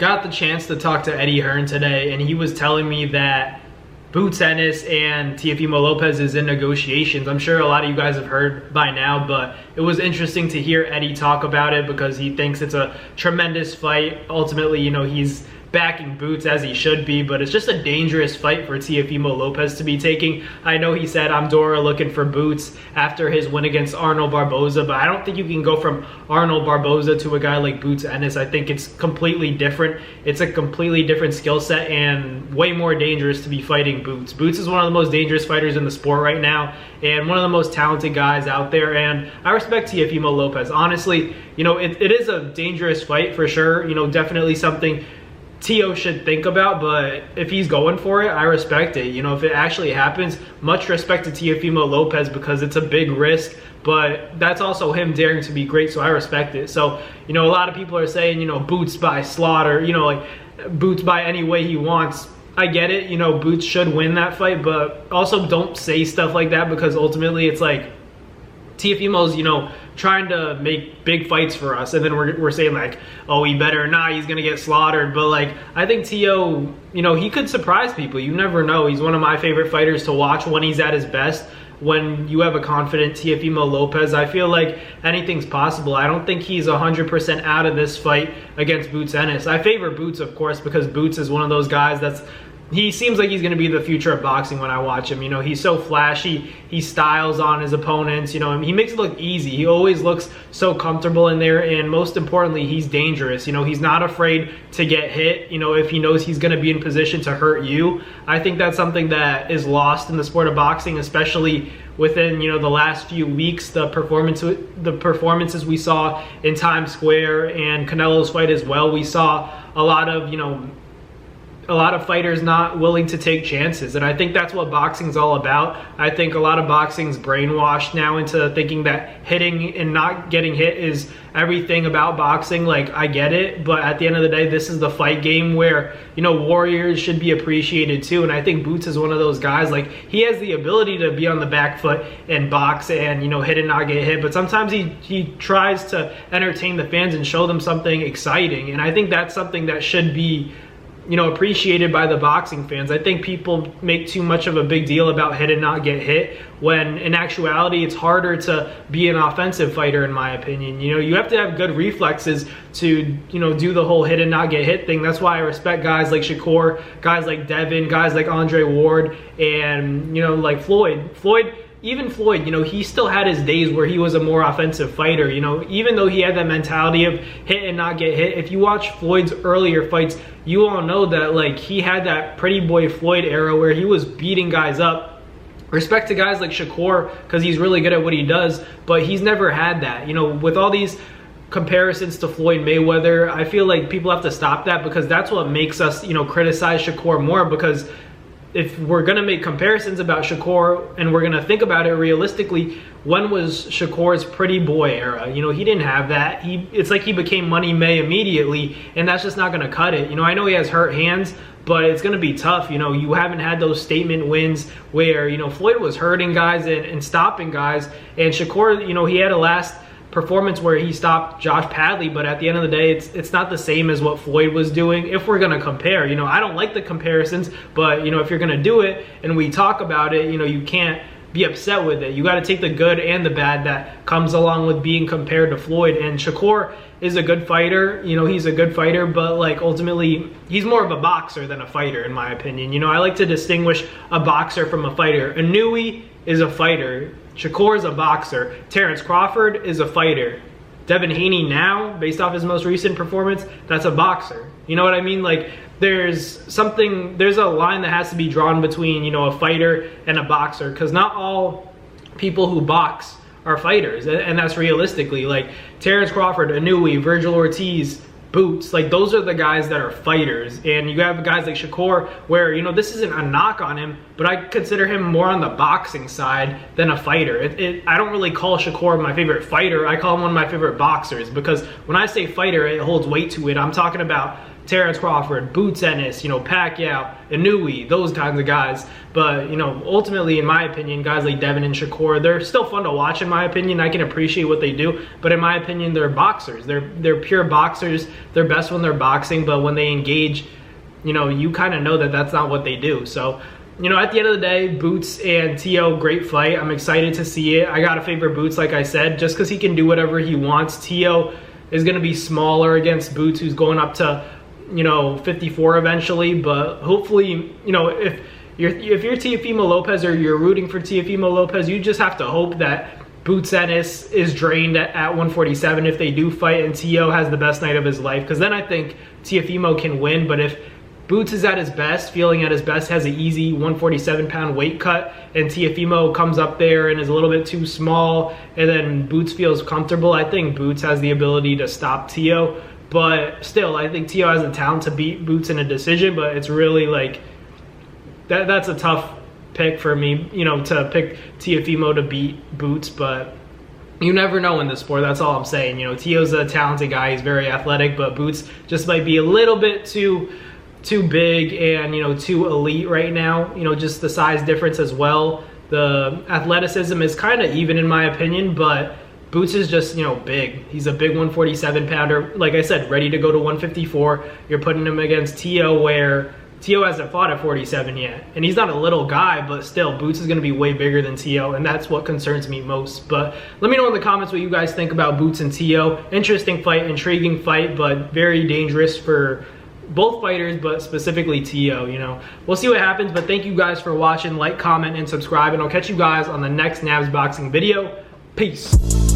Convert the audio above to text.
Got the chance to talk to Eddie Hearn today, and he was telling me that Boots Ennis and Teofimo Lopez is in negotiations. I'm sure a lot of you guys have heard by now, but it was interesting to hear Eddie talk about it because he thinks it's a tremendous fight. Ultimately, he's backing Boots as he should be, but it's just a dangerous fight for Teofimo Lopez to be taking. I know he said I'm Dora looking for Boots after his win against Arnold Barboza, but I don't think you can go from Arnold Barboza to a guy like Boots Ennis. I think it's completely different. It's a completely different skill set and way more dangerous to be fighting Boots. Boots is one of the most dangerous fighters in the sport right now and one of the most talented guys out there, and I respect Teofimo Lopez. Honestly, it is a dangerous fight for sure. Definitely something Teo should think about, but if he's going for it, I respect it. If it actually happens, much respect to Teofimo Lopez because it's a big risk, but that's also him daring to be great, so I respect it. So, a lot of people are saying, Boots by slaughter, like Boots by any way he wants. I get it, Boots should win that fight, but also don't say stuff like that because ultimately it's like Teofimo's, trying to make big fights for us, and then we're saying like, oh, he better not, he's gonna get slaughtered. But like, I think Teo, he could surprise people. You never know. He's one of my favorite fighters to watch when he's at his best. When you have a confident Teofimo Lopez, I feel like anything's possible. I don't think he's 100% out of this fight against Boots Ennis. I favor Boots, of course, because Boots is one of those guys he seems like he's going to be the future of boxing when I watch him. He's so flashy. He styles on his opponents. He makes it look easy. He always looks so comfortable in there, and most importantly, he's dangerous. He's not afraid to get hit, if he knows he's going to be in position to hurt you. I think that's something that is lost in the sport of boxing, especially within, the last few weeks. The performances we saw in Times Square and Canelo's fight as well, we saw a lot of fighters not willing to take chances, and I think that's what boxing's all about. I think a lot of boxing's brainwashed now into thinking that hitting and not getting hit is everything about boxing. Like, I get it, but at the end of the day, this is the fight game where, warriors should be appreciated too, and I think Boots is one of those guys. Like, he has the ability to be on the back foot and box and, hit and not get hit, but sometimes he tries to entertain the fans and show them something exciting, and I think that's something that should be appreciated by the boxing fans. I think people make too much of a big deal about hit and not get hit, when in actuality it's harder to be an offensive fighter, in my opinion. You have to have good reflexes to do the whole hit and not get hit thing. That's why I respect guys like Shakur, guys like Devin, guys like Andre Ward, and like Floyd. Even Floyd, he still had his days where he was a more offensive fighter. Even though he had that mentality of hit and not get hit, if you watch Floyd's earlier fights, you all know that like he had that pretty boy Floyd era where he was beating guys up. Respect to guys like Shakur because he's really good at what he does, but he's never had that. With all these comparisons to Floyd Mayweather, I feel like people have to stop that because that's what makes us, criticize Shakur more, because if we're going to make comparisons about Shakur and we're going to think about it realistically, when was Shakur's pretty boy era? He didn't have that. It's like he became Money May immediately, and that's just not going to cut it. I know he has hurt hands, but it's going to be tough. You haven't had those statement wins where, Floyd was hurting guys and stopping guys, and Shakur, he had a last performance where he stopped Josh Padley, but at the end of the day, it's not the same as what Floyd was doing. If we're gonna compare, I don't like the comparisons, but if you're gonna do it and we talk about it, you can't be upset with it. You got to take the good and the bad that comes along with being compared to Floyd. And Shakur is a good fighter. He's a good fighter, but like ultimately he's more of a boxer than a fighter, in my opinion. I like to distinguish a boxer from a fighter. Inouye is a fighter. Shakur is a boxer. Terrence Crawford is a fighter. Devin Haney now, based off his most recent performance, that's a boxer. You know what I mean? Like, there's a line that has to be drawn between, a fighter and a boxer, because not all people who box are fighters, and that's realistically. Like, Terrence Crawford, Inouye, Virgil Ortiz, Boots, like those are the guys that are fighters. And you have guys like Shakur where, this isn't a knock on him, but I consider him more on the boxing side than a fighter. I don't really call Shakur my favorite fighter. I call him one of my favorite boxers, because when I say fighter, it holds weight to it. I'm talking about Terrence Crawford, Boots Ennis, Pacquiao, Inouye, those kinds of guys. But, ultimately, in my opinion, guys like Devin and Shakur, they're still fun to watch, in my opinion. I can appreciate what they do, but in my opinion, they're boxers. They're pure boxers. They're best when they're boxing, but when they engage, you kind of know that that's not what they do. So, at the end of the day, Boots and Teo, great fight. I'm excited to see it. I gotta favor Boots, like I said, just because he can do whatever he wants. Teo is gonna be smaller against Boots, who's going up to, 54 eventually. But hopefully, if you're Teofimo Lopez or you're rooting for Teofimo Lopez, you just have to hope that Boots Ennis is drained at 147 if they do fight, and Teo has the best night of his life. Because then I think Teofimo can win. But if Boots is at his best, feeling at his best, has an easy 147-pound weight cut, and Teofimo comes up there and is a little bit too small, and then Boots feels comfortable, I think Boots has the ability to stop Teo. But still, I think Teo has the talent to beat Boots in a decision, but it's really like, that's a tough pick for me, to pick Teofimo to beat Boots, but you never know in this sport. That's all I'm saying. Teo's a talented guy, he's very athletic, but Boots just might be a little bit too big and too elite right now. Just the size difference as well. The athleticism is kind of even in my opinion, but Boots is just big. He's a big 147 pounder, like I said, ready to go to 154. You're putting him against Teo, where Teo hasn't fought at 47 yet, and he's not a little guy, but still, Boots is going to be way bigger than Teo, and that's what concerns me most. But let me know in the comments what you guys think about Boots and Teo. Interesting fight, intriguing fight, but very dangerous for both fighters, but specifically Teo. We'll see what happens, but thank you guys for watching. Like, comment, and subscribe, and I'll catch you guys on the next Nabs Boxing video. Peace.